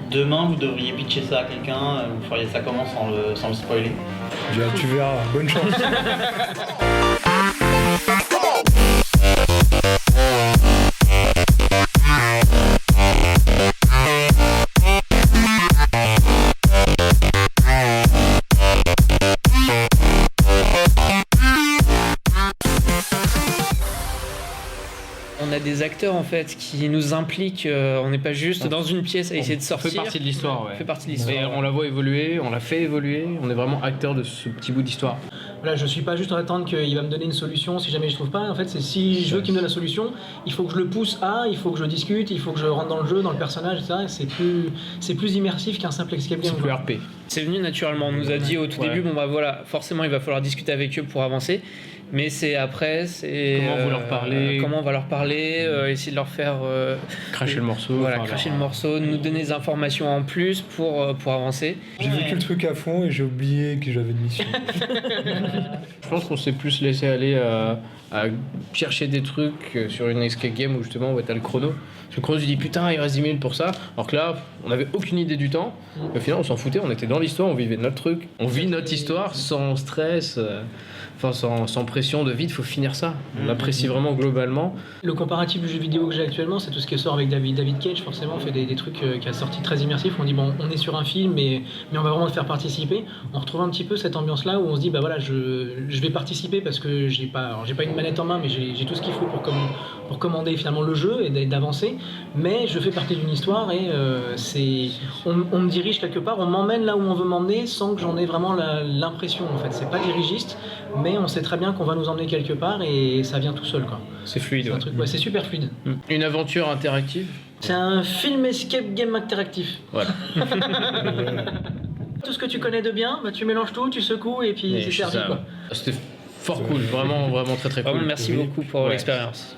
demain vous devriez pitcher ça à quelqu'un, vous feriez ça comment sans le spoiler? Tu verras, bonne chance. On a des acteurs en fait qui nous impliquent, on n'est pas juste dans une pièce à essayer de sortir. On fait partie de l'histoire, ouais. On fait partie de l'histoire. Et on la voit évoluer, on la fait évoluer, on est vraiment acteur de ce petit bout d'histoire. Voilà, je suis pas juste en attente qu'il va me donner une solution si jamais je trouve pas. En fait, c'est si je veux qu'il me donne la solution, il faut que je le pousse il faut que je discute, il faut que je rentre dans le jeu, dans le personnage, etc. C'est plus immersif qu'un simple escape game. C'est plus RP. C'est venu naturellement. On nous a dit au tout début, bon bah voilà, forcément il va falloir discuter avec eux pour avancer. Mais c'est après, c'est comment vous leur parlez, comment on va leur parler, essayer de leur faire cracher le morceau, voilà, cracher le morceau, nous donner des informations en plus pour avancer. J'ai vécu le truc à fond et j'ai oublié que j'avais une mission. Je pense qu'on s'est plus laissé aller à chercher des trucs sur une escape game où justement t'as le chrono. Parce que le chrono, tu dis putain, il reste 10 minutes pour ça. Alors que là, on n'avait aucune idée du temps. Et au final, on s'en foutait, on était dans l'histoire, on vivait notre truc. On vit notre histoire sans stress. Enfin, sans pression de vide, il faut finir ça. On apprécie vraiment globalement. Le comparatif du jeu vidéo que j'ai actuellement, c'est tout ce qui sort avec David Cage. Forcément, on fait des trucs qui a sorti très immersifs. On dit bon, on est sur un film, mais on va vraiment le faire participer. On retrouve un petit peu cette ambiance-là où on se dit bah voilà, je vais participer parce que j'ai pas une manette en main, mais j'ai tout ce qu'il faut pour commander finalement le jeu et d'avancer. Mais je fais partie d'une histoire et on me dirige quelque part, on m'emmène là où on veut m'emmener sans que j'en ai vraiment l'impression. En fait, c'est pas dirigiste, mais on sait très bien qu'on va nous emmener quelque part et ça vient tout seul, quoi. C'est fluide, c'est super fluide. Une aventure interactive. C'est un film escape game interactif. Voilà. Tout ce que tu connais de bien, bah, tu mélanges tout, tu secoues et puis c'est servi, quoi. C'était fort cool, vraiment très très cool. Merci beaucoup pour l'expérience.